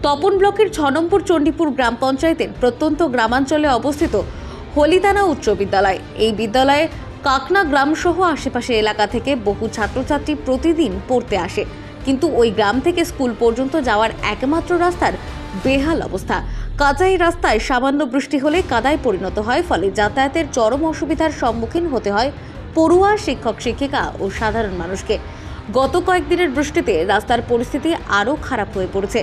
তপন ব্লকের ৬ নম্বর চণ্ডীপুর গ্রাম পঞ্চায়েতের প্রত্যন্ত গ্রামাঞ্চলে অবস্থিত হলিতানা উচ্চ বিদ্যালয়। এই বিদ্যালয়ে কাকনা গ্রাম সহ আশেপাশে এলাকা থেকে বহু ছাত্রছাত্রী প্রতিদিন পড়তে আসে, কিন্তু ওই গ্রাম থেকে স্কুল পর্যন্ত যাওয়ার একমাত্র রাস্তার বেহাল অবস্থা। কাঁচাই রাস্তায় সামান্য বৃষ্টি হলে কাদায় পরিণত হয়, ফলে যাতায়াতের চরম অসুবিধার সম্মুখীন হতে হয় পড়ুয়া, শিক্ষক শিক্ষিকা ও সাধারণ মানুষকে। গত কয়েকদিনের বৃষ্টিতে রাস্তার পরিস্থিতি আরও খারাপ হয়ে পড়েছে।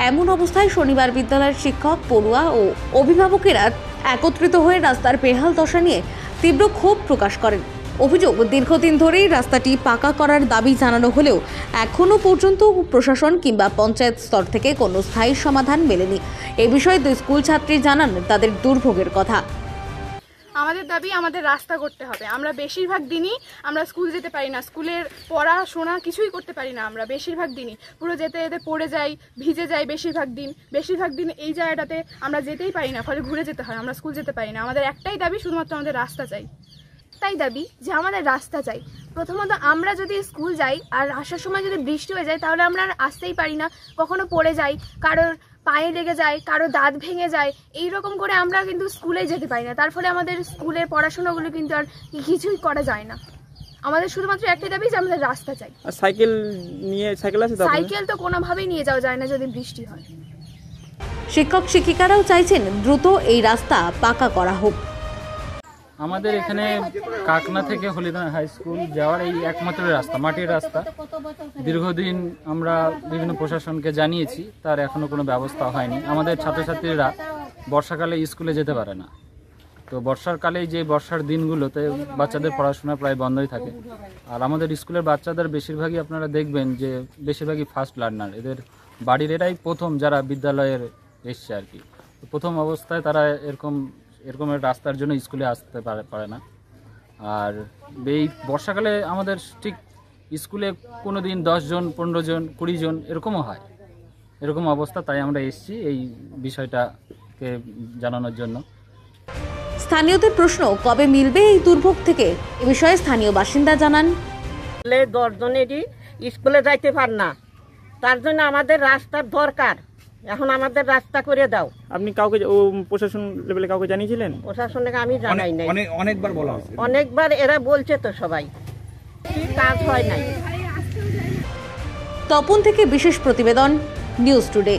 এমন অবস্থায় শনিবার বিদ্যালয়ের শিক্ষক, পড়ুয়া ও অভিভাবকেরা একত্রিত হয়ে রাস্তার বেহাল দশা নিয়ে তীব্র ক্ষোভ প্রকাশ করেন। অভিযোগ, দীর্ঘদিন ধরেই রাস্তাটি পাকা করার দাবি জানানো হলেও এখনও পর্যন্ত প্রশাসন কিংবা পঞ্চায়েত স্তর থেকে কোনো স্থায়ী সমাধান মেলেনি। এ বিষয়ে দুই স্কুল ছাত্রী জানান তাদের দুর্ভোগের কথা। আমাদের দাবি আমাদের রাস্তা করতে হবে। আমরা বেশিরভাগ দিনই আমরা স্কুল যেতে পারি না, স্কুলের পড়াশোনা কিছুই করতে পারি না। আমরা বেশিরভাগ দিনই পুরো যেতে যেতে পড়ে যাই, ভিজে যাই। বেশিরভাগ দিন এই জায়গাটাতে আমরা যেতেই পারি না, ফলে ঘুরে যেতে হয়। আমরা স্কুল যেতে পারি না। আমাদের একটাই দাবি, শুধুমাত্র আমাদের রাস্তা চাই। তাই দাবি যে আমাদের রাস্তা চাই। প্রথমত আমরা যদি স্কুল যাই আর আসার সময় যদি বৃষ্টি হয়ে যায়, তাহলে আমরা আর আসতেই পারি না। কখনো পড়ে যাই, কারোর পায়ে লেগে যায়, কারো দাঁত ভেঙে যায়। এই রকম করে আমরা কিন্তু স্কুলে যেতে পারি না। তার ফলে আমাদের স্কুলের পড়াশোনাগুলো কিন্তু আর কিছুই করা যায় না। আমাদের শুধুমাত্র একটাই দাবি যে আমাদের রাস্তা চাই। আর সাইকেল আছে? সাইকেল তো কোনোভাবেই নিয়ে যাওয়া যায় না যদি বৃষ্টি হয়। শিক্ষক শিক্ষিকারাও চাইছেন দ্রুত এই রাস্তা পাকা করা হোক। আমাদের এখানে কাকনা থেকে হলিদান হাই স্কুল যাওয়ার এই একমাত্র রাস্তা, মাটির রাস্তা। দীর্ঘদিন আমরা বিভিন্ন প্রশাসনকে জানিয়েছি, তার এখনো কোনো ব্যবস্থা হয়নি। আমাদের ছাত্রছাত্রীরা বর্ষাকালে স্কুলে যেতে পারে না। তো বর্ষার যে বর্ষার দিনগুলোতে বাচ্চাদের পড়াশোনা প্রায় বন্ধই থাকে। আর আমাদের স্কুলের বাচ্চাদের বেশিরভাগই আপনারা দেখবেন যে বেশিরভাগই ফার্স্ট লার্নার। এদের বাড়ির এরাই প্রথম যারা বিদ্যালয়ের এসছে আর কি। প্রথম অবস্থায় তারা এরকমের রাস্তার জন্য স্কুলে আসতে পারে না। আর এই বর্ষাকালে আমাদের ঠিক স্কুলে কোনো দিন 10 জন, 15 জন, 20 জন এরকমও হয়, এরকম অবস্থা। তাই আমরা এসেছি এই বিষয়টাকে জানানোর জন্য। স্থানীয়দের প্রশ্ন, কবে মিলবে এই দুর্ভোগ থেকে? এ বিষয়ে স্থানীয় বাসিন্দা জানান, 10 জনেরই স্কুলে যাইতে পার না, তার জন্য আমাদের রাস্তার দরকার। এখন আমাদের রাস্তা করে দাও। আপনি কাউকে প্রশাসন লেভেলে কাউকে জানিয়েছিলেন? প্রশাসনকে আমি জানাই নাই। অনেকবার বলা হয়েছে, অনেকবার এরা বলছে তো সবাই, কাজ হয় নাই। তপন থেকে বিশেষ প্রতিবেদন, নিউজ টুডে।